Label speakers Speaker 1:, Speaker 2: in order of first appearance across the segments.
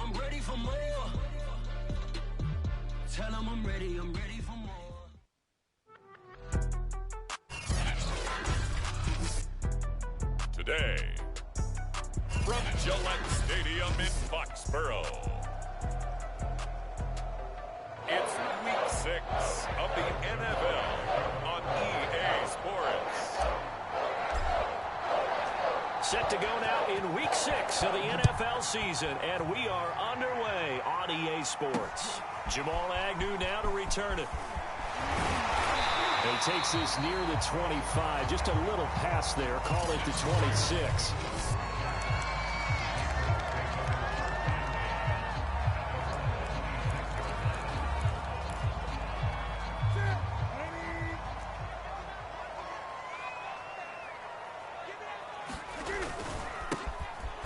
Speaker 1: I'm ready for more. Tell them I'm ready for more.
Speaker 2: Today, from Gillette Stadium in Foxborough, it's Week 6 of the NFL on EA Sports.
Speaker 3: Set to go now in Week 6 of the NFL season, and we are underway on EA Sports. Jamal Agnew now to return it. He takes this near the 25. Just a little pass there. Call it the 26.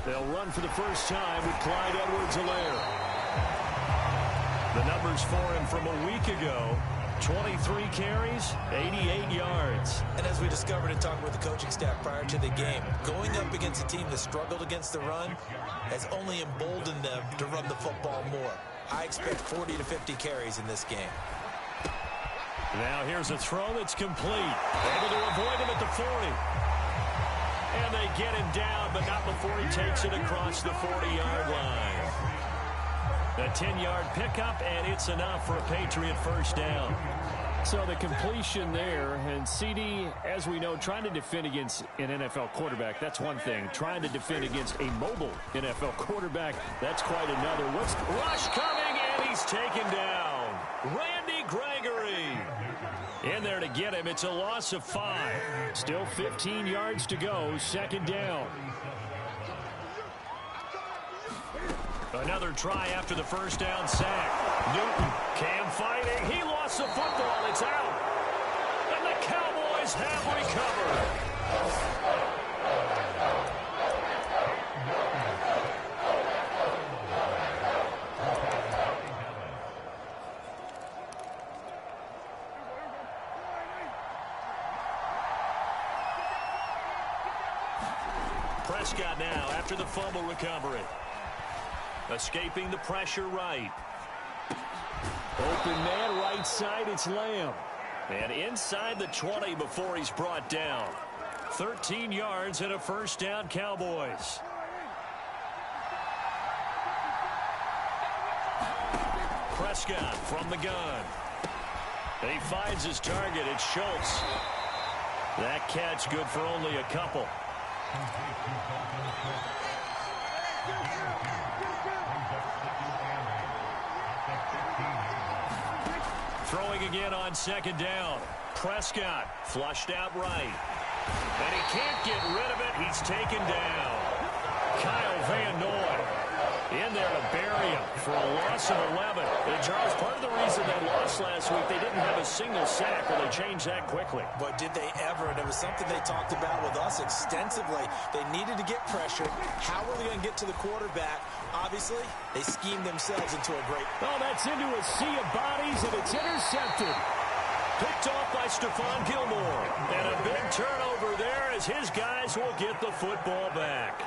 Speaker 3: They'll run for the first time with Clyde Edwards-Helaire. The numbers for him from a week ago: 23 carries, 88 yards.
Speaker 4: And as we discovered in talking with the coaching staff prior to the game, going up against a team that struggled against the run has only emboldened them to run the football more. I expect 40 to 50 carries in this game.
Speaker 3: Now here's a throw that's complete. Able to avoid him at the 40. And they get him down, but not before he takes it across the 40-yard line. A 10-yard pickup, and it's enough for a Patriot first down.
Speaker 5: So the completion there, and CD, as we know, trying to defend against an NFL quarterback, that's one thing. Trying to defend against a mobile NFL quarterback, that's quite another. What's
Speaker 3: rush coming, and he's taken down. Randy Gregory in there to get him. It's a loss of 5.
Speaker 5: Still 15 yards to go, second down.
Speaker 3: Another try after the first down sack. Newton, Cam fighting. He lost the football. It's out. And the Cowboys have recovered. Prescott now after the fumble recovery. Escaping the pressure right.
Speaker 5: Open man right side, it's Lamb.
Speaker 3: And inside the 20 before he's brought down. 13 yards and a first down, Cowboys. Prescott from the gun. And he finds his target. It's Schultz. That catch good for only a couple. Throwing again on second down. Prescott flushed out right. And he can't get rid of it. He's taken down. Kyle Van Noy in there to bury him for a loss of 11. And Charles, part of the reason they lost last week, they didn't have a single sack, or they changed that quickly.
Speaker 4: But did they ever? And it was something they talked about with us extensively. They needed to get pressure. How are they going to get to the quarterback? Obviously, they schemed themselves into a great...
Speaker 5: Oh, that's into a sea of bodies, and it's intercepted.
Speaker 3: Picked off by Stephon Gilmore. And a big turnover there as his guys will get the football back.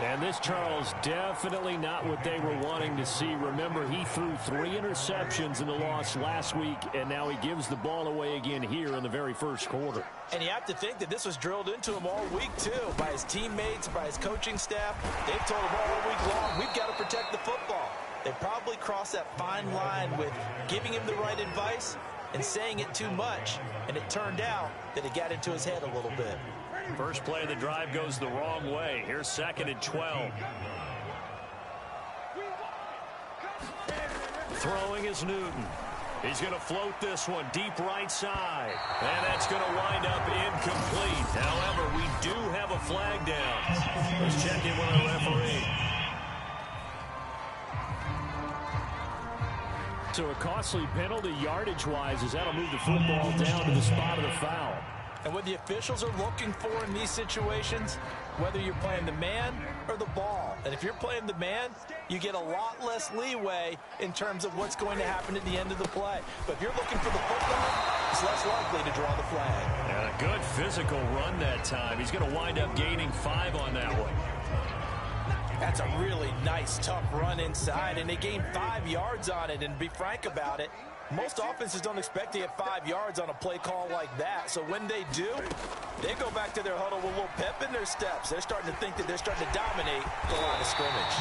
Speaker 5: And this, Charles, definitely not what they were wanting to see. Remember, he threw 3 interceptions in the loss last week, and now he gives the ball away again here in the very first quarter.
Speaker 4: And you have to think that this was drilled into him all week, too, by his teammates, by his coaching staff. They've told him all week long, we've got to protect the football. They probably crossed that fine line with giving him the right advice and saying it too much. And it turned out that it got into his head a little bit.
Speaker 3: First play of the drive goes the wrong way. Here's 2nd and 12. Throwing is Newton. He's going to float this one deep right side. And that's going to wind up incomplete. However, we do have a flag down. Let's check in with our referee.
Speaker 5: So a costly penalty yardage-wise, as that'll move the football down to the spot of the foul.
Speaker 4: And what the officials are looking for in these situations, whether you're playing the man or the ball. And if you're playing the man, you get a lot less leeway in terms of what's going to happen at the end of the play. But if you're looking for the football, it's less likely to draw the flag.
Speaker 3: And a good physical run that time. He's going to wind up gaining 5 on that one.
Speaker 4: That's a really nice, tough run inside, and they gained 5 yards on it. And to be frank about it, most offenses don't expect to get 5 yards on a play call like that. So when they do, they go back to their huddle with a little pep in their steps. They're starting to think that they're starting to dominate the line of scrimmage.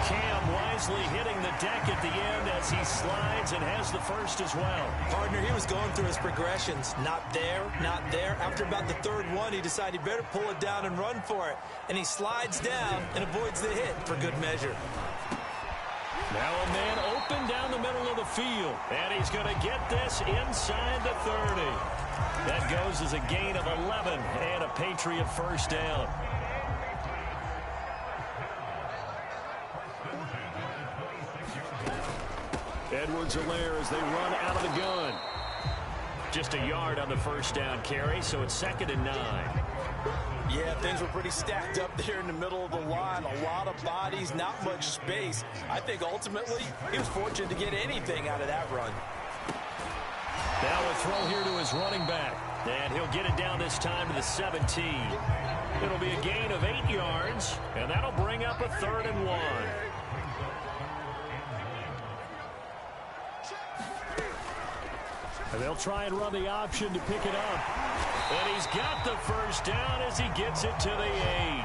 Speaker 3: Cam wisely hitting the deck at the end as he slides and has the first as well.
Speaker 4: Partner, he was going through his progressions. Not there, not there. After about the third one, he decided he better pull it down and run for it. And he slides down and avoids the hit for good measure.
Speaker 3: Now a man open down the middle of the field. And he's going to get this inside the 30. That goes as a gain of 11 and a Patriot first down. Edwards-Helaire as they run out of the gun. Just a yard on the first down carry, so it's 2nd and 9.
Speaker 4: Yeah, things were pretty stacked up there in the middle of the line. A lot of bodies, not much space. I think ultimately he was fortunate to get anything out of that run.
Speaker 3: Now a throw here to his running back. And he'll get it down this time to the 17. It'll be a gain of 8 yards, and that'll bring up a 3rd and 1. And they'll try and run the option to pick it up. And he's got the first down as he gets it to the 8.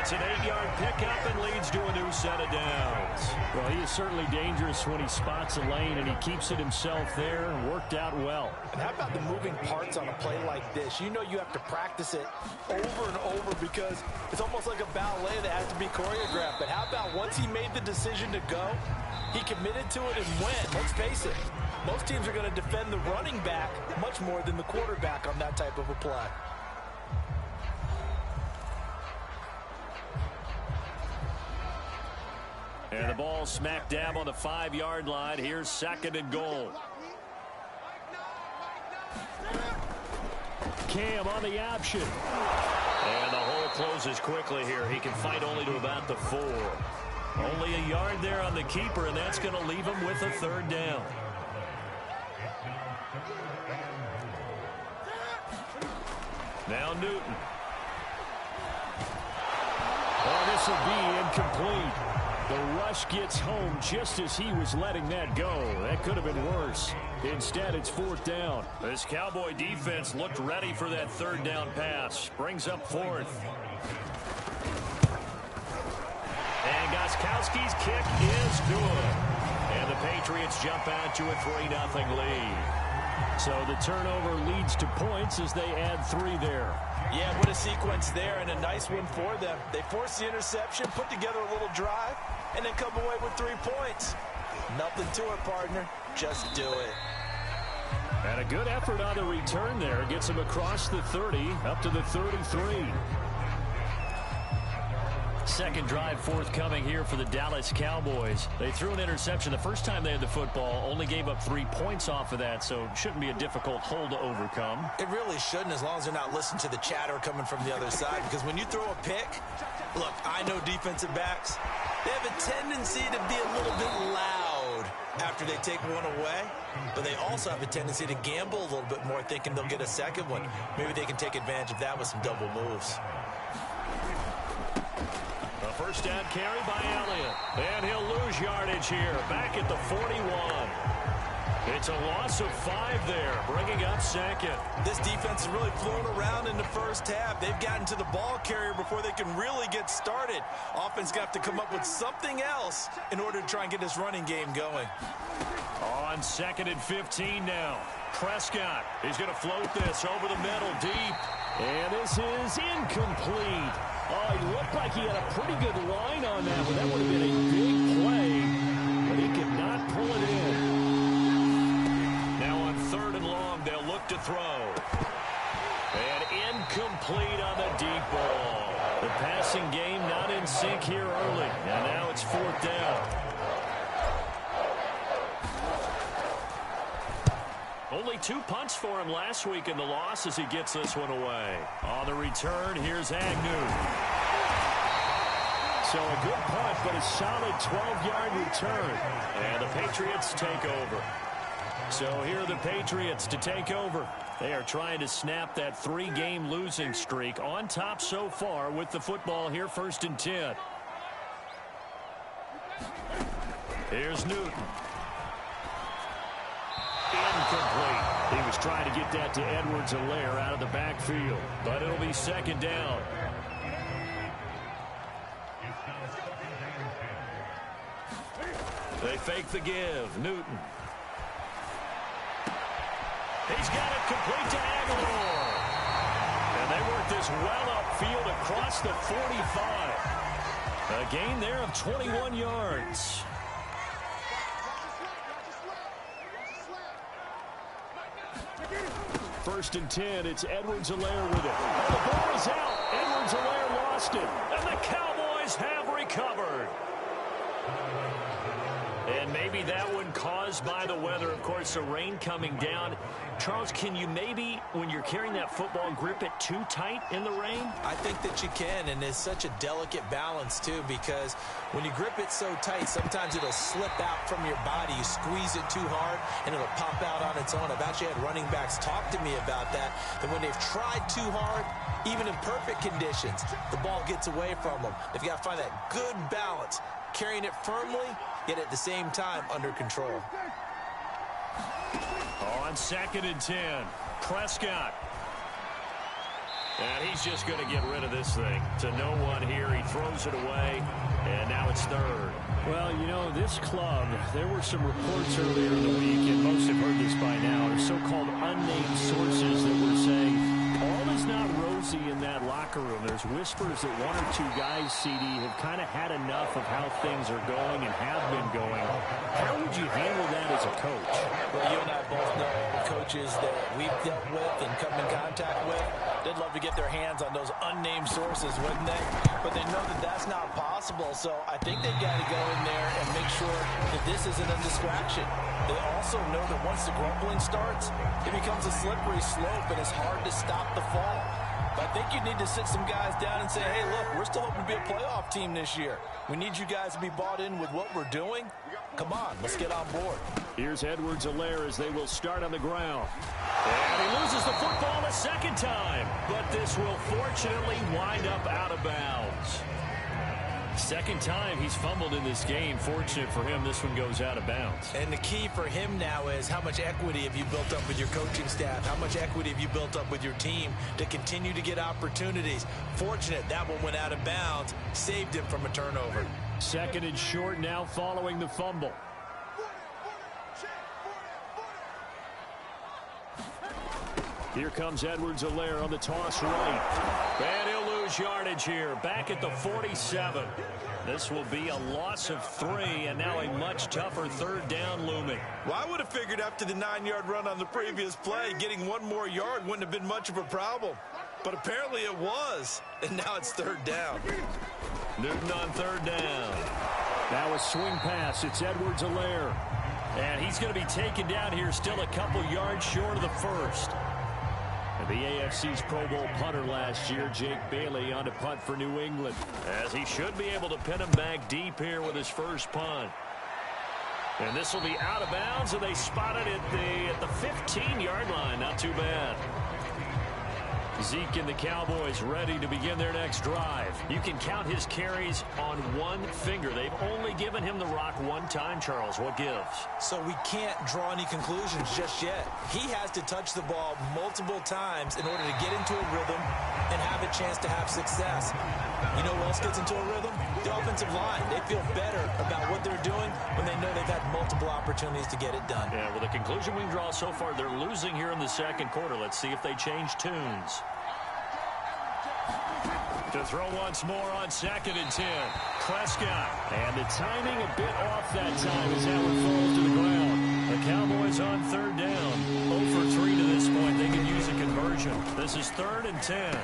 Speaker 3: It's an 8-yard pickup and leads to a new set of downs.
Speaker 5: Well, he is certainly dangerous when he spots a lane, and he keeps it himself there and worked out well.
Speaker 4: And how about the moving parts on a play like this? You know you have to practice it over and over because it's almost like a ballet that has to be choreographed. But how about once he made the decision to go, he committed to it and went. Let's face it, most teams are going to defend the running back much more than the quarterback on that type of a play.
Speaker 3: And the ball smack dab on the 5-yard line. Here's 2nd and goal.
Speaker 5: Cam on the option.
Speaker 3: And the hole closes quickly here. He can fight only to about the 4. Only a yard there on the keeper, and that's going to leave him with a 3rd down. Now Newton.
Speaker 5: Oh, this will be incomplete. The rush gets home just as he was letting that go. That could have been worse. Instead, it's 4th down.
Speaker 3: This Cowboy defense looked ready for that 3rd down pass. Brings up 4th. And Gostkowski's kick is good. And the Patriots jump out to a 3-0 lead.
Speaker 5: So the turnover leads to points as they add 3 there.
Speaker 4: Yeah, what a sequence there, and a nice one for them. They force the interception, put together a little drive, and then come away with 3 points. Nothing to it, partner. Just do it.
Speaker 5: And a good effort on the return there. Gets him across the 30, up to the 33.
Speaker 3: Second drive forthcoming here for the Dallas Cowboys. They threw an interception the first time they had the football, only gave up 3 points off of that, so it shouldn't be a difficult hole to overcome.
Speaker 4: It really shouldn't, as long as they're not listening to the chatter coming from the other side, because when you throw a pick, look, I know defensive backs, they have a tendency to be a little bit loud after they take one away, but they also have a tendency to gamble a little bit more, thinking they'll get a second one. Maybe they can take advantage of that with some double moves.
Speaker 3: First down carry by Elliott. And he'll lose yardage here. Back at the 41. It's a loss of 5 there, bringing up 2nd.
Speaker 4: This defense is really flown around in the first half. They've gotten to the ball carrier before they can really get started. Offense got to come up with something else in order to try and get this running game going.
Speaker 3: On 2nd and 15 now. Prescott is going to float this over the middle deep.
Speaker 5: And this is incomplete. Oh, he looked like he had a pretty good line on that, but that would have been a big play, but he could not pull it in.
Speaker 3: Now on 3rd and long, they'll look to throw. And incomplete on the deep ball. The passing game not in sync here early, and now it's 4th down. Only 2 punts for him last week in the loss as he gets this one away. On the return, here's Agnew.
Speaker 5: So a good punt, but a solid 12-yard return.
Speaker 3: And the Patriots take over. So here are the Patriots to take over.
Speaker 5: They are trying to snap that 3-game losing streak. On top so far with the football here, 1st and 10. Here's Newton. Incomplete. He was trying to get that to Edwards-Helaire out of the backfield, but it'll be 2nd down. They fake the give. Newton. He's got it complete to Aguilar. And they work this well upfield across the 45. A gain there of 21 yards. First and 10, it's Edwards-Helaire with it. Oh, the ball is out. Edwards-Helaire lost it. And the Cowboys have recovered. And maybe that one caused by the weather. Of course, the rain coming down. Charles, can you maybe, when you're carrying that football, grip it too tight in the rain?
Speaker 4: I think that you can, and it's such a delicate balance, too, because when you grip it so tight, sometimes it'll slip out from your body. You squeeze it too hard, and it'll pop out on its own. I've actually had running backs talk to me about that when they've tried too hard, even in perfect conditions, the ball gets away from them. They've got to find that good balance, carrying it firmly, yet at the same time under control.
Speaker 5: On 2nd and 10, Prescott. And he's just going to get rid of this thing to no one here. He throws it away, and now it's 3rd. Well, you know, this club, there were some reports earlier in the week, and most have heard this by now, are so-called unnamed sources that were saying all is not rosy in that locker room. There's whispers that 1 or 2 guys, CD, have kind of had enough of how things are going and have been going. How would you handle that as a coach?
Speaker 4: Well, you and I both know the coaches that we've dealt with and come in contact with. They'd love to get their hands on those unnamed sources, wouldn't they? But they know that that's not possible, so I think they've got to go in there and make sure that this isn't a distraction. They also know that once the grumbling starts, it becomes a slippery slope, and it's hard to stop the fall. But I think you need to sit some guys down and say, hey, look, we're still hoping to be a playoff team this year. We need you guys to be bought in with what we're doing. Come on, let's get on board.
Speaker 5: Here's Edwards-Helaire as they will start on the ground. And he loses the football the 2nd time. But this will fortunately wind up out of bounds. 2nd time he's fumbled in this game. Fortunate for him, this one goes out of bounds.
Speaker 4: And the key for him now is how much equity have you built up with your coaching staff? How much equity have you built up with your team to continue to get opportunities? Fortunate that one went out of bounds, saved him from a turnover.
Speaker 5: 2nd and short now following the fumble. Here comes Edwards-Helaire on the toss right. And he'll lose yardage here. Back at the 47. This will be a loss of 3, and now a much tougher 3rd down looming.
Speaker 4: Well, I would have figured after the 9-yard run on the previous play, getting 1 more yard wouldn't have been much of a problem. But apparently it was, and now it's 3rd down.
Speaker 5: Newton on 3rd down. Now a swing pass. It's Edwards-Helaire. And he's going to be taken down here, still a couple yards short of the 1st. The AFC's Pro Bowl punter last year, Jake Bailey, on to punt for New England, as he should be able to pin him back deep here with his first punt. And this will be out of bounds, and they spot it at the 15-yard line. Not too bad. Zeke and the Cowboys ready to begin their next drive. You can count his carries on 1 finger. They've only given him the rock 1 time, Charles. What gives?
Speaker 4: So we can't draw any conclusions just yet. He has to touch the ball multiple times in order to get into a rhythm and have a chance to have success. You know who else gets into a rhythm? The offensive line. They feel better about what they're doing when they know they've had multiple opportunities to get it done.
Speaker 5: Yeah, well, the conclusion we can draw so far, they're losing here in the 2nd quarter. Let's see if they change tunes. To throw once more on 2nd and 10. Prescott. And the timing a bit off that time as Howard falls to the ground. The Cowboys on 3rd down. 0 for 3 to this point. They can use a conversion. This is 3rd and 10.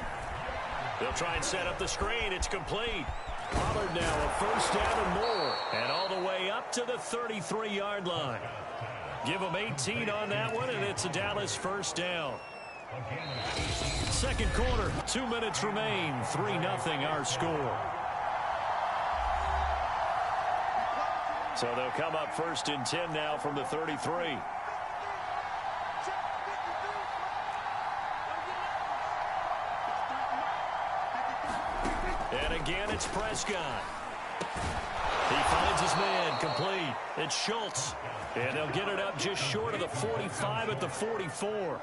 Speaker 5: They'll try and set up the screen. It's complete. Pollard now a 1st down and more. And all the way up to the 33-yard line. Give them 18 on that one, and it's a Dallas 1st down. 2nd quarter, 2 minutes remain. 3-0 our score. So they'll come up 1st and 10 now from the 33.
Speaker 3: It's Prescott. He finds his man, complete. It's Schultz. And they'll get it up just short of the 45 at the 44.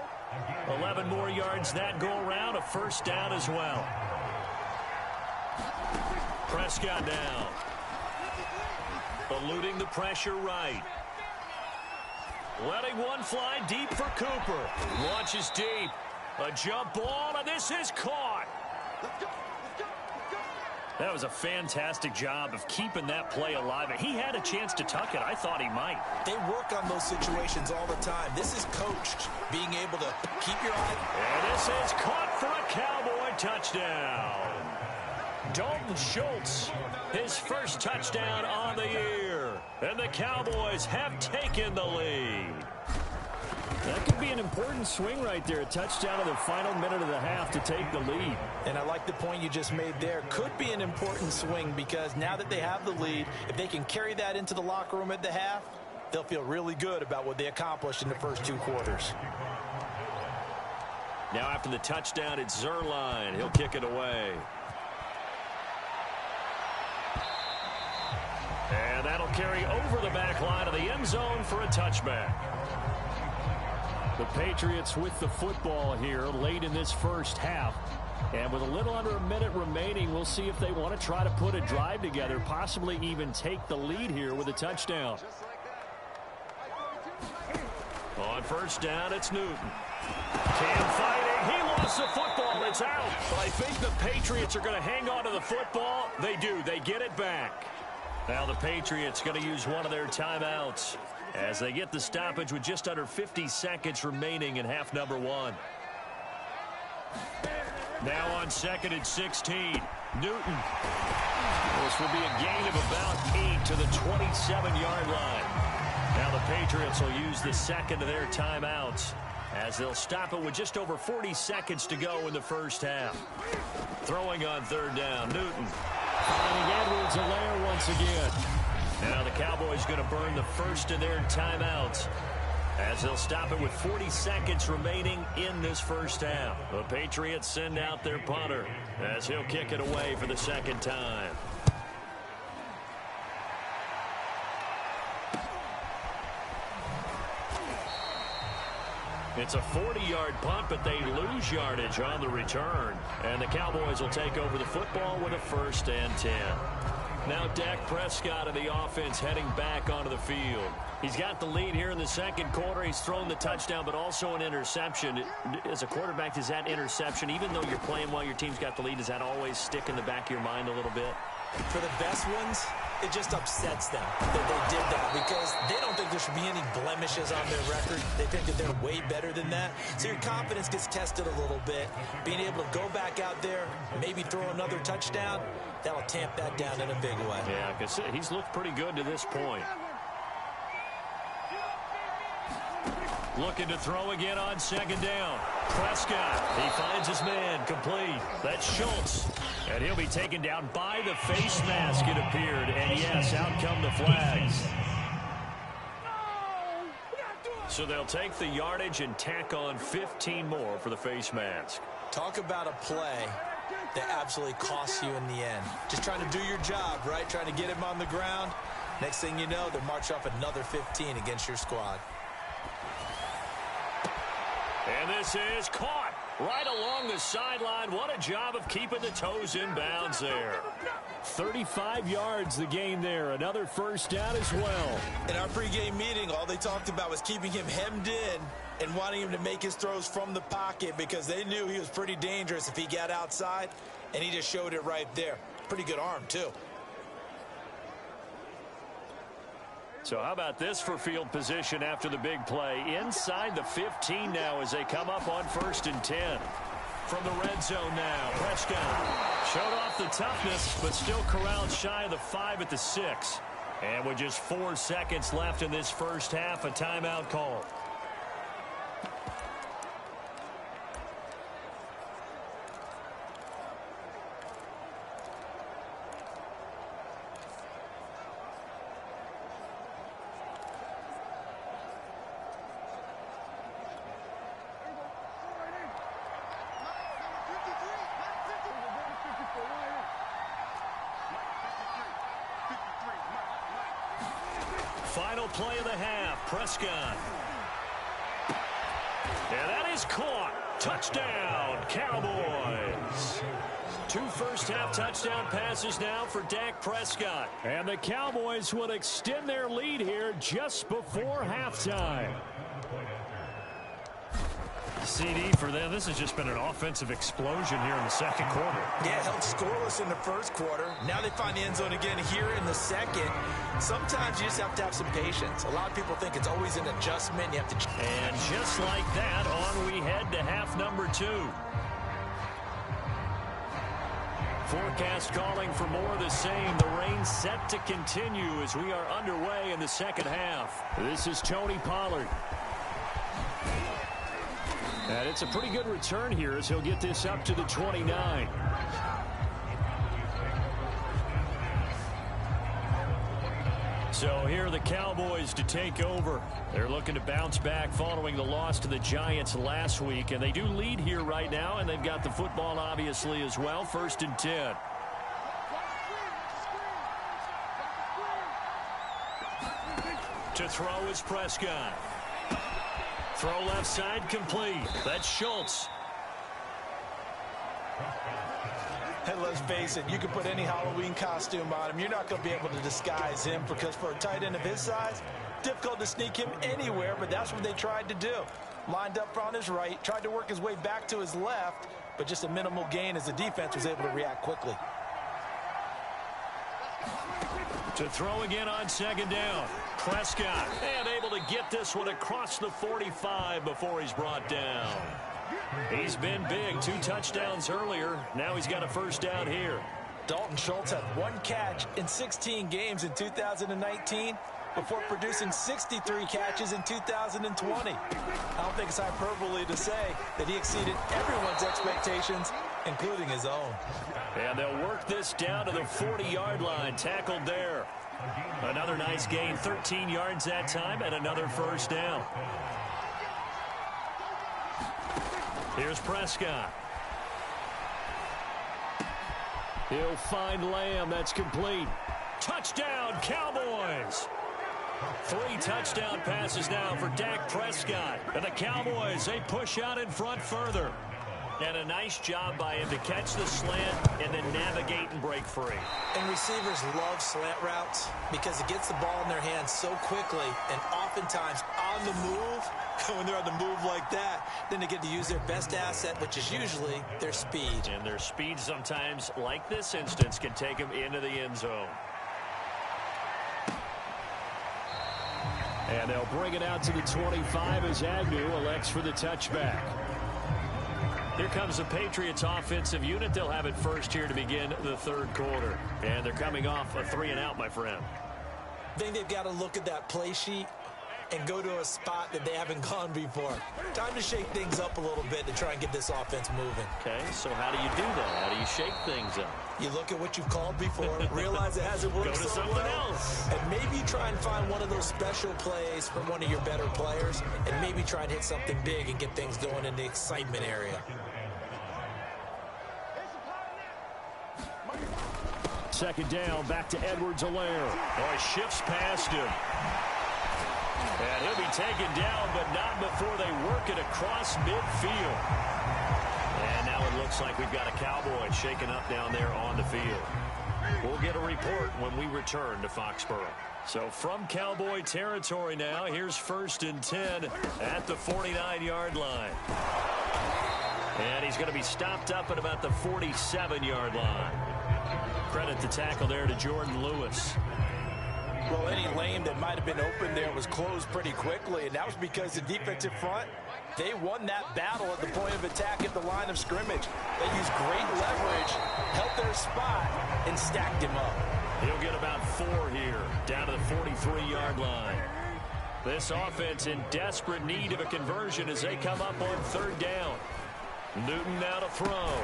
Speaker 3: 11 more yards that go around, a first down as well. Prescott down. Eluding the pressure right. Letting one fly deep for Cooper. Launches deep. A jump ball, and this is caught. That was a fantastic job of keeping that play alive. He had a chance to tuck it. I thought he might.
Speaker 4: They work on those situations all the time. This is coached, being able to keep your eye.
Speaker 3: And this is caught for a Cowboy touchdown. Dalton Schultz, his first touchdown on the year. And the Cowboys have taken the lead.
Speaker 5: That could be an important swing right there. A touchdown in the final minute of the half to take the lead.
Speaker 4: And I like the point you just made there. Could be an important swing because now that they have the lead, if they can carry that into the locker room at the half, they'll feel really good about what they accomplished in the first 2 quarters.
Speaker 3: Now after the touchdown, it's Zuerlein. He'll kick it away. And that'll carry over the back line of the end zone for a touchback.
Speaker 5: The Patriots with the football here late in this first half. And with a little under a minute remaining, we'll see if they want to try to put a drive together, possibly even take the lead here with a touchdown.
Speaker 3: On first down, it's Newton. Cam fighting. He lost the football. It's out. But I think the Patriots are going to hang on to the football. They do. They get it back. Now the Patriots going to use one of their timeouts as they get the stoppage with just under 50 seconds remaining in half number 1. Now on 2nd and 16. Newton. This will be a gain of about 8 to the 27-yard line. Now the Patriots will use the second of their timeouts as they'll stop it with just over 40 seconds to go in the first half. Throwing on 3rd down, Newton.
Speaker 5: Finding Edwards-Helaire once again.
Speaker 3: Now the Cowboys going to burn the first of their timeouts as they'll stop it with 40 seconds remaining in this first half. The Patriots send out their punter as he'll kick it away for the second time. It's a 40-yard punt, but they lose yardage on the return. And the Cowboys will take over the football with a 1st and 10. Now Dak Prescott of the offense heading back onto the field. He's got the lead here in the second quarter. He's thrown the touchdown, but also an interception. As a quarterback, does that interception, even though you're playing while your team's got the lead, does that always stick in the back of your mind a little bit?
Speaker 4: For the best ones, it just upsets them that they did that because they don't think there should be any blemishes on their record. They think that they're way better than that. So your confidence gets tested a little bit. Being able to go back out there, maybe throw another touchdown, that'll tamp that down in a big way.
Speaker 3: Yeah, because he's looked pretty good to this point. Looking to throw again on 2nd down. Prescott, he finds his man, complete. That's Schultz. And he'll be taken down by the face mask, it appeared. And yes, out come the flags. So they'll take the yardage and tack on 15 more for the face mask.
Speaker 4: Talk about a play that absolutely costs you in the end. Just trying to do your job, right? Trying to get him on the ground. Next thing you know, they'll march off another 15 against your squad.
Speaker 3: And this is caught right along the sideline. What a job of keeping the toes in bounds there.
Speaker 5: 35 yards the game there. Another 1st down as well.
Speaker 4: In our pregame meeting, all they talked about was keeping him hemmed in and wanting him to make his throws from the pocket because they knew he was pretty dangerous if he got outside, and he just showed it right there. Pretty good arm, too.
Speaker 3: So how about this for field position after the big play? Inside the 15 now as they come up on 1st and 10. From the red zone now, Prescott showed off the toughness, but still corralled shy of the 5 at the 6. And with just 4 seconds left in this first half, a timeout call. final play of the half. Prescott. And that is caught. Touchdown, Cowboys. 2 first-half touchdown passes now for Dak Prescott.
Speaker 5: And the Cowboys will extend their lead here just before halftime.
Speaker 3: CD for them. This has just been an offensive explosion here in the second quarter.
Speaker 4: Yeah, held scoreless in the first quarter. Now they find the end zone again here in the second. Sometimes you just have to have some patience. A lot of people think it's always an adjustment. You have to.
Speaker 3: And just like that, on we head to half number 2. Forecast calling for more of the same. The rain set to continue as we are underway in the second half.
Speaker 5: This is Tony Pollard. And it's a pretty good return here as he'll get this up to the 29.
Speaker 3: So here are the Cowboys to take over. They're looking to bounce back following the loss to the Giants last week. And they do lead here right now, and they've got the football obviously as well. 1st and 10. To throw is Prescott. Throw left side complete. That's Schultz.
Speaker 4: And let's face it, you can put any Halloween costume on him. You're not going to be able to disguise him because for a tight end of his size, difficult to sneak him anywhere, but that's what they tried to do. Lined up on his right, tried to work his way back to his left, but just a minimal gain as the defense was able to react quickly.
Speaker 3: To throw again on 2nd down. Prescott, and able to get this one across the 45 before he's brought down. He's been big. 2 touchdowns earlier. Now he's got a 1st down here.
Speaker 4: Dalton Schultz had 1 catch in 16 games in 2019 before producing 63 catches in 2020. I don't think it's hyperbole to say that he exceeded everyone's expectations, including his own.
Speaker 3: And they'll work this down to the 40-yard line. Tackled there. Another nice gain. 13 yards that time and another 1st down. Here's Prescott.
Speaker 5: He'll find Lamb. That's complete.
Speaker 3: Touchdown, Cowboys. 3 touchdown passes now for Dak Prescott. And the Cowboys, they push out in front further. And a nice job by him to catch the slant and then navigate and break free.
Speaker 4: And receivers love slant routes because it gets the ball in their hands so quickly and oftentimes on the move. When they're on the move like that, then they get to use their best asset, which is usually their speed.
Speaker 3: And their speed sometimes, like this instance, can take them into the end zone.
Speaker 5: And they'll bring it out to the 25 as Agnew elects for the touchback.
Speaker 3: Here comes the Patriots offensive unit. They'll have it first here to begin the 3rd quarter. And they're coming off a 3-and-out, my friend.
Speaker 4: I think they've got to look at that play sheet and go to a spot that they haven't gone before. Time to shake things up a little bit to try and get this offense moving.
Speaker 3: Okay, so how do you do that? How do you shake things up?
Speaker 4: You look at what you've called before, realize it hasn't worked
Speaker 3: Go to
Speaker 4: so
Speaker 3: something
Speaker 4: well,
Speaker 3: else.
Speaker 4: and maybe try and find one of those special plays from one of your better players, and maybe try and hit something big and get things going in the excitement area.
Speaker 5: 2nd down, back to Edwards-Helaire.
Speaker 3: Oh, he shifts past him. And he'll be taken down, but not before they work it across midfield. And now it looks like we've got a Cowboy shaken up down there on the field. We'll get a report when we return to Foxborough. So from Cowboy territory now, here's 1st and 10 at the 49-yard line. And he's going to be stopped up at about the 47-yard line. Credit the tackle there to Jordan Lewis.
Speaker 4: Well, any lane that might have been open there was closed pretty quickly, and that was because the defensive front, they won that battle at the point of attack at the line of scrimmage. They used great leverage, held their spot, and stacked him up.
Speaker 3: He'll get about 4 here, down to the 43-yard line. This offense in desperate need of a conversion as they come up on 3rd down. Newton now to throw.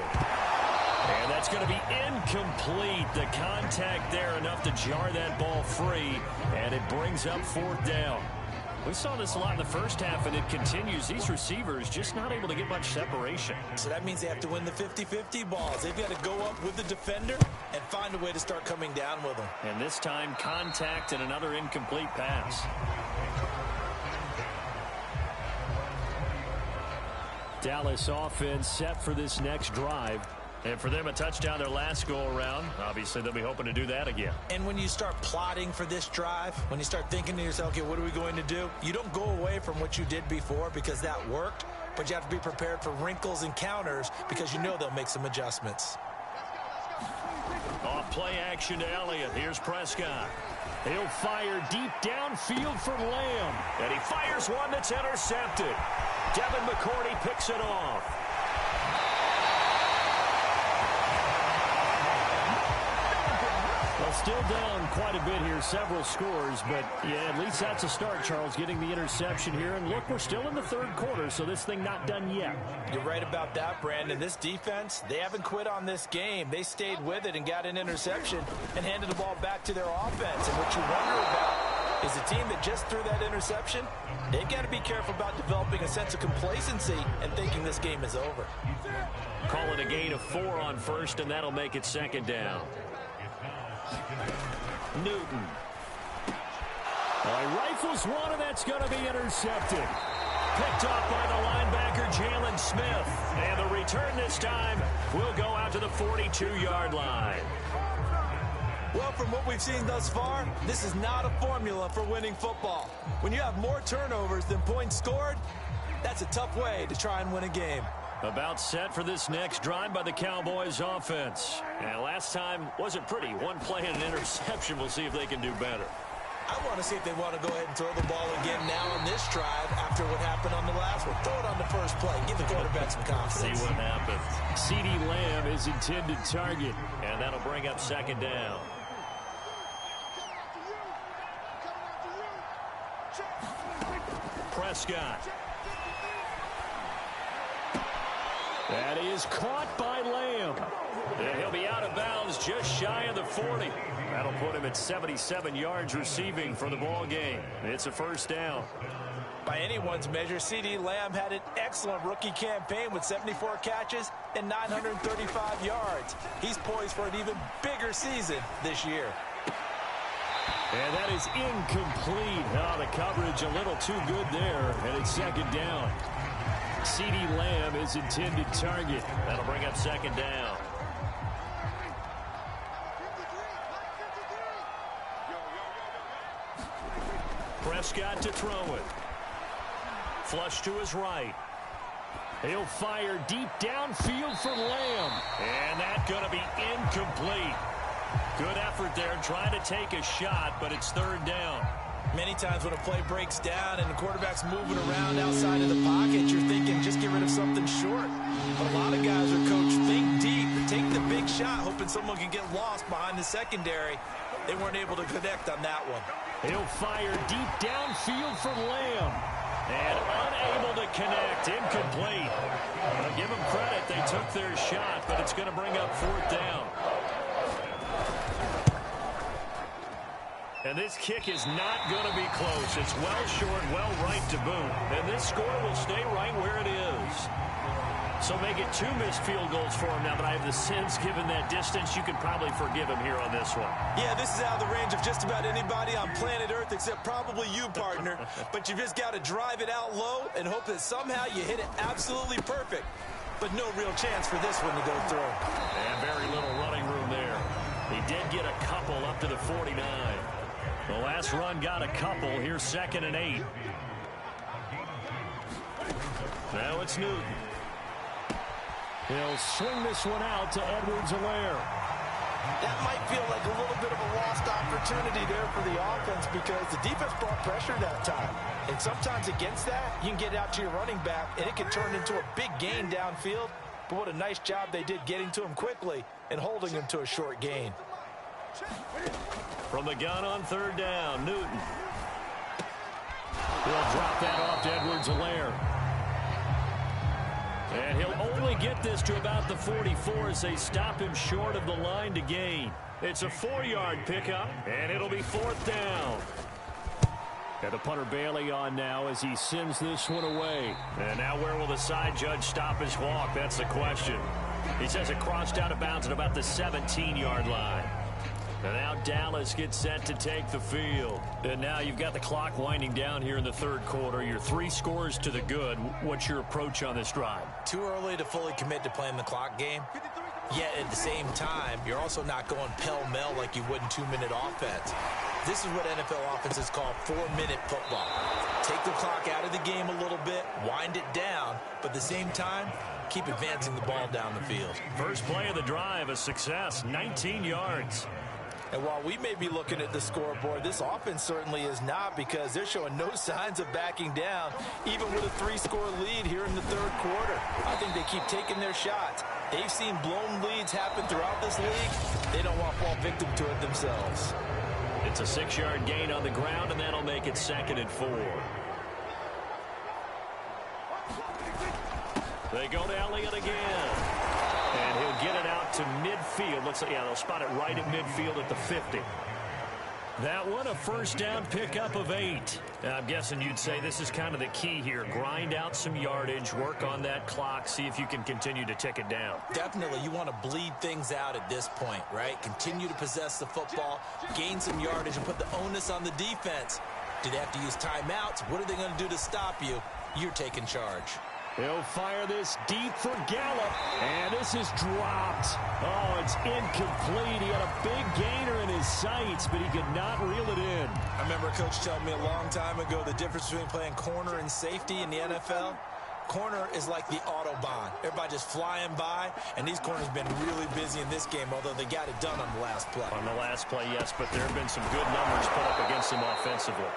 Speaker 3: And that's going to be incomplete. The contact there enough to jar that ball free, and it brings up 4th down.
Speaker 5: We saw this a lot in the first half, and it continues. These receivers just not able to get much separation.
Speaker 4: So that means they have to win the 50-50 balls. They've got to go up with the defender and find a way to start coming down with them.
Speaker 5: And this time, contact and another incomplete pass. Dallas offense set for this next drive. And for them, a touchdown their last go-around. Obviously, they'll be hoping to do that again.
Speaker 4: And when you start plotting for this drive, when you start thinking to yourself, okay, what are we going to do? You don't go away from what you did before because that worked, but you have to be prepared for wrinkles and counters because you know they'll make some adjustments.
Speaker 5: Off play action to Elliott. Here's Prescott. He'll fire deep downfield for Lamb. And he fires one that's intercepted. Devin McCourty picks it off. Well, still down quite a bit here, several scores, but yeah, at least that's a start, Charles, getting the interception here. And look, we're still in the third quarter, so this thing not done yet.
Speaker 4: You're right about that, Brandon. This defense, they haven't quit on this game. They stayed with it and got an interception and handed the ball back to their offense. And what you wonder about is the team that just threw that interception, they've got to be careful about developing a sense of complacency and thinking this game is over.
Speaker 5: Call it a gain of 4 on first, and that'll make it second down. Newton. Rifles one, and that's going to be intercepted. Picked off by the linebacker, Jalen Smith. And the return this time will go out to the 42-yard line.
Speaker 4: Well, from what we've seen thus far, this is not a formula for winning football. When you have more turnovers than points scored, that's a tough way to try and win a game.
Speaker 5: About set for this next drive by the Cowboys offense. And last time wasn't pretty. One play and an interception. We'll see if they can do better.
Speaker 4: I want to see if they want to go ahead and throw the ball again now on this drive after what happened on the last one. Throw it on the first play. Give the quarterback some confidence.
Speaker 5: See what happens. CeeDee Lamb is intended target. And that'll bring up second down. Prescott. That is caught by Lamb. And he'll be out of bounds just shy of the 40. That'll put him at 77 yards receiving for the ball game. It's a first down.
Speaker 4: By anyone's measure, CeeDee Lamb had an excellent rookie campaign with 74 catches and 935 yards. He's poised for an even bigger season this year.
Speaker 5: And that is incomplete. Oh, the coverage a little too good there, and it's second down. CeeDee Lamb is intended target. That'll bring up second down. Prescott to throw it. Flush to his right. He'll fire deep downfield for Lamb. And that's going to be incomplete. Good effort there trying to take a shot, but it's third down.
Speaker 4: Many times when a play breaks down and the quarterback's moving around outside of the pocket, you're thinking just get rid of something short. But a lot of guys are coached, think deep, take the big shot, hoping someone can get lost behind the secondary. They weren't able to connect on that one.
Speaker 5: He'll fire deep downfield for Lamb. And unable to connect, incomplete. I'll give them credit, they took their shot, but it's going to bring up fourth down. And this kick is not going to be close. It's well short, well right to boot. And this score will stay right where it is. So make it 2 missed field goals for him now, but I have the sense, given that distance, you can probably forgive him here on this one.
Speaker 4: Yeah, this is out of the range of just about anybody on planet Earth except probably you, partner. But you've just got to drive it out low and hope that somehow you hit it absolutely perfect. But no real chance for this one to go through.
Speaker 5: And very little running room there. He did get a couple up to the 49. The last run got a couple. Here's 2nd and 8. Now it's Newton. He'll swing this one out to Edwards-Helaire.
Speaker 4: That might feel like a little bit of a lost opportunity there for the offense because the defense brought pressure that time. And sometimes against that, you can get out to your running back, and it can turn into a big gain downfield. But what a nice job they did getting to him quickly and holding him to a short gain.
Speaker 5: From the gun on third down, Newton. He'll drop that off to Edwards-Helaire. And he'll only get this to about the 44 as they stop him short of the line to gain. It's a 4-yard pickup, and it'll be fourth down. And the punter Bailey on now as he sends this one away.
Speaker 3: And now where will the side judge stop his walk? That's the question. He says it crossed out of bounds at about the 17-yard line. And now Dallas gets set to take the field. And now you've got the clock winding down here in the third quarter. You're 3 scores to the good. What's your approach on this drive?
Speaker 4: Too early to fully commit to playing the clock game. Yet at the same time, you're also not going pell-mell like you would in 2-minute offense. This is what NFL offenses call 4-minute football. Take the clock out of the game a little bit, wind it down, but at the same time, keep advancing the ball down the field.
Speaker 3: First play of the drive, a success, 19 yards.
Speaker 4: And while we may be looking at the scoreboard, this offense certainly is not, because they're showing no signs of backing down, even with a 3-score lead here in the third quarter. I think they keep taking their shots. They've seen blown leads happen throughout this league. They don't want to fall victim to it themselves.
Speaker 3: It's a 6-yard gain on the ground, and that'll make it 2nd and 4. They go to Elliott again. And he'll get it out to midfield. Looks like, yeah, they'll spot it right at midfield at the 50. That one, a first down pickup of 8. I'm guessing you'd say this is kind of the key here. Grind out some yardage, work on that clock, see if you can continue to tick it down.
Speaker 4: Definitely, you want to bleed things out at this point, right? Continue to possess the football, gain some yardage, and put the onus on the defense. Do they have to use timeouts? What are they going to do to stop you? You're taking charge.
Speaker 5: He'll fire this deep for Gallup, and this is dropped. Oh, it's incomplete. He had a big gainer in his sights, but he could not reel it in.
Speaker 4: I remember a coach telling me a long time ago the difference between playing corner and safety in the NFL. Corner is like the Autobahn. Everybody just flying by, and these corners have been really busy in this game, although they got it done on the last play.
Speaker 3: On the last play, yes, but there have been some good numbers put up against them offensively.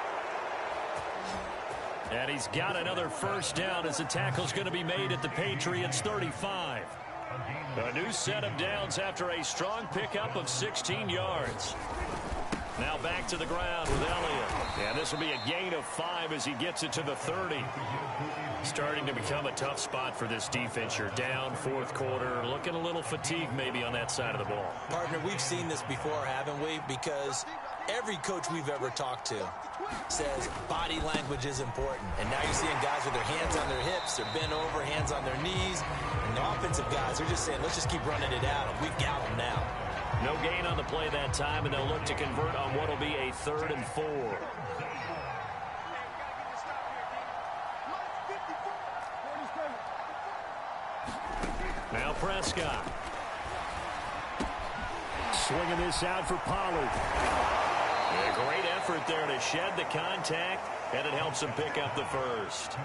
Speaker 3: And he's got another first down as the tackle's going to be made at the Patriots 35. A new set of downs after a strong pickup of 16 yards. Now back to the ground with Elliott. And this will be a gain of 5 as he gets it to the 30. Starting to become a tough spot for this defense. You're down fourth quarter, looking a little fatigued maybe on that side of the ball.
Speaker 4: Partner, we've seen this before, haven't we? Because every coach we've ever talked to says body language is important. And now you're seeing guys with their hands on their hips, they're bent over, hands on their knees. And the offensive guys are just saying, let's just keep running it out. We've got them now.
Speaker 3: No gain on the play that time, and they'll look to convert on what will be a 3rd and 4. Now Prescott.
Speaker 5: Swinging this out for Pollard.
Speaker 3: A great effort there to shed the contact, and it helps him pick up the first.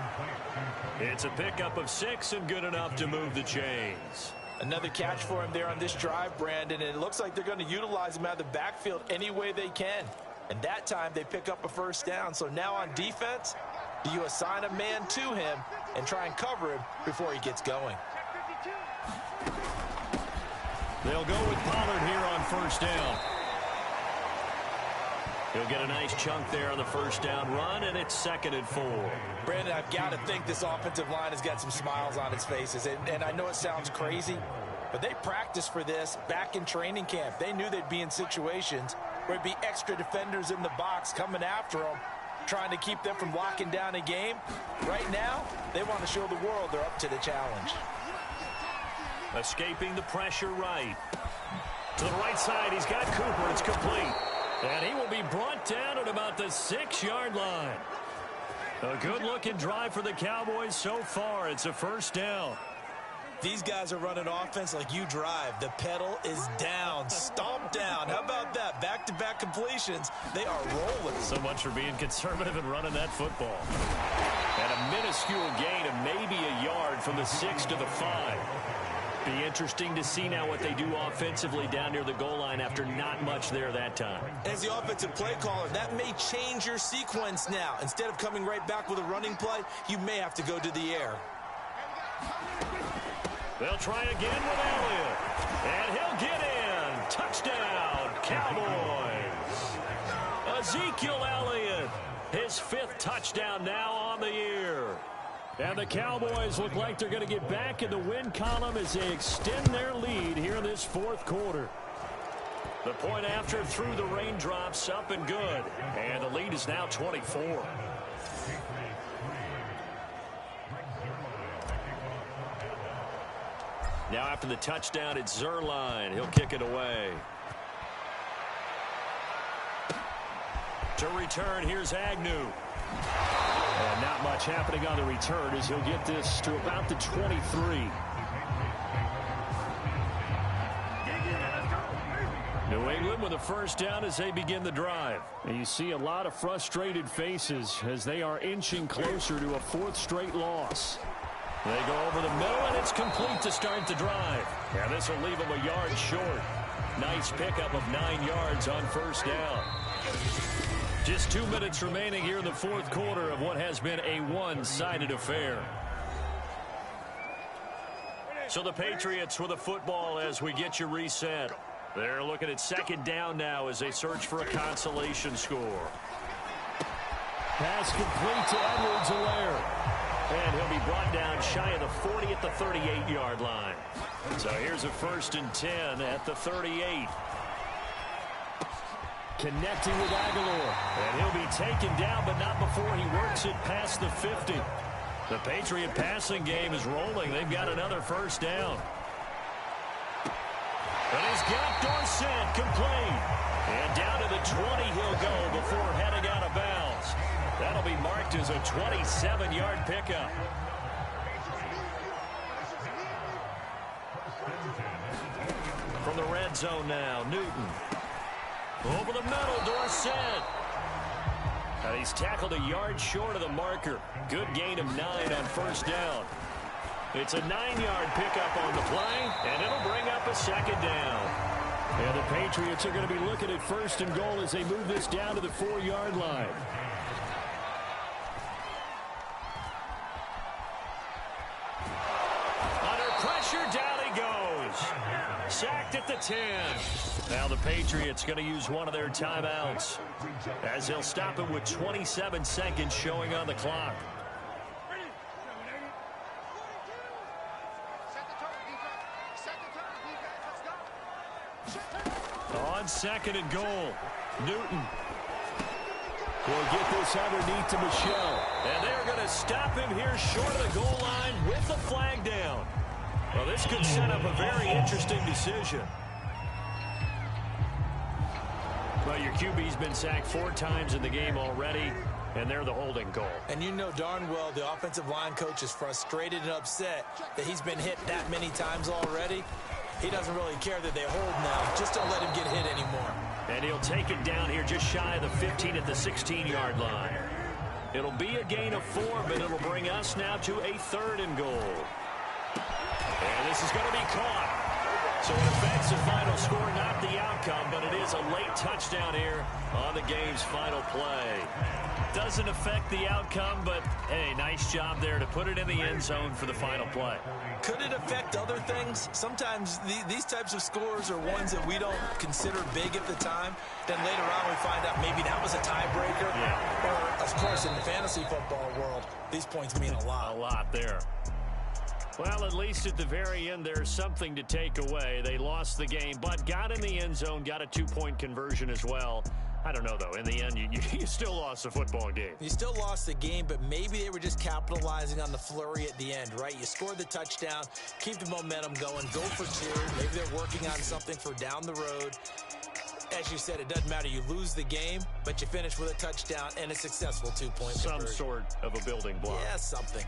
Speaker 3: It's a pickup of 6 and good enough to move the chains.
Speaker 4: Another catch for him there on this drive, Brandon, and it looks like they're going to utilize him out of the backfield any way they can. And that time they pick up a first down. So now on defense, do you assign a man to him and try and cover him before he gets going?
Speaker 3: They'll go with Pollard here on first down. He'll get a nice chunk there on the first down run, and it's 2nd and 4.
Speaker 4: Brandon, I've got to think this offensive line has got some smiles on its faces. And I know it sounds crazy, but they practiced for this back in training camp. They knew they'd be in situations where it'd be extra defenders in the box coming after them, trying to keep them from locking down a game. Right now, they want to show the world they're up to the challenge.
Speaker 3: Escaping the pressure right. To the right side, he's got Cooper. It's complete. And he will be brought down at about the 6-yard line. A good-looking drive for the Cowboys so far. It's a first down.
Speaker 4: These guys are running offense like you drive. The pedal is down, stomped down. How about that? Back-to-back completions. They are rolling.
Speaker 3: So much for being conservative and running that football. And a minuscule gain of maybe a yard from the 6 to the 5. Be interesting to see now what they do offensively down near the goal line after not much there that time.
Speaker 4: As the offensive play caller, that may change your sequence now. Instead of coming right back with a running play, you may have to go to the air.
Speaker 3: They'll try again with Elliott. And he'll get in. Touchdown, Cowboys. Ezekiel Elliott, his 5th touchdown now on the year.
Speaker 5: And the Cowboys look like they're going to get back in the win column as they extend their lead here in this fourth quarter. The point after through the raindrops, up and good. And the lead is now 24. Now after the touchdown, it's Zerline. He'll kick it away. To return, here's Agnew. And not much happening on the return as he'll get this to about the 23. New England with a first down as they begin the drive. And you see a lot of frustrated faces as they are inching closer to a fourth straight loss. They go over the middle, and it's complete to start the drive. And this will leave them a yard short. Nice pickup of 9 yards on first down. Just 2 minutes remaining here in the fourth quarter of what has been a one-sided affair. So the Patriots with a football as we get you reset. They're looking at second down now as they search for a consolation score. Pass complete to Edwards-Helaire. And he'll be brought down shy of the 40 at the 38-yard line. So here's a 1st and 10 at the 38. Connecting with Aguilar. And he'll be taken down, but not before he works it past the 50. The Patriot passing game is rolling. They've got another first down. And he's got Dorsett complete. And down to the 20 he'll go before heading out of bounds. That'll be marked as a 27-yard pickup. From the red zone now, Newton. Over the middle, Dorsett. And he's tackled a yard short of the marker. Good gain of 9 on first down. It's a 9-yard pickup on the play, and it'll bring up a second down. And the Patriots are going to be looking at 1st and goal as they move this down to the 4-yard line. Under pressure, down he goes. Sacked at the 10. Now the Patriots going to use one of their timeouts as they'll stop it with 27 seconds showing on the clock. On 2nd and goal, Newton will get this underneath to Michelle. And they're going to stop him here short of the goal line with the flag down. Well, this could set up a very interesting decision. Well, your QB's been sacked 4 times in the game already, and they're the holding goal.
Speaker 4: And you know darn well the offensive line coach is frustrated and upset that he's been hit that many times already. He doesn't really care that they hold now. Just don't let him get hit anymore.
Speaker 5: And he'll take it down here just shy of the 15 at the 16-yard line. It'll be a gain of 4, but it'll bring us now to a 3rd and goal. And this is going to be caught. So it affects the final score, not the outcome, but it is a late touchdown here on the game's final play. Doesn't affect the outcome, but, hey, nice job there to put it in the end zone for the final play.
Speaker 4: Could it affect other things? Sometimes these types of scores are ones that we don't consider big at the time. Then later on we find out maybe that was a tiebreaker.
Speaker 5: Yeah.
Speaker 4: Or, of course, in the fantasy football world, these points mean a lot.
Speaker 5: A lot there. Well, at least at the very end, there's something to take away. They lost the game, but got in the end zone, got a 2-point conversion as well. I don't know, though. In the end, you still lost the football game.
Speaker 4: You still lost the game, but maybe they were just capitalizing on the flurry at the end, right? You scored the touchdown, keep the momentum going, go for 2. Maybe they're working on something for down the road. As you said, it doesn't matter. You lose the game, but you finish with a touchdown and a successful 2-point conversion.
Speaker 5: Some sort of a building block.
Speaker 4: Yeah, something.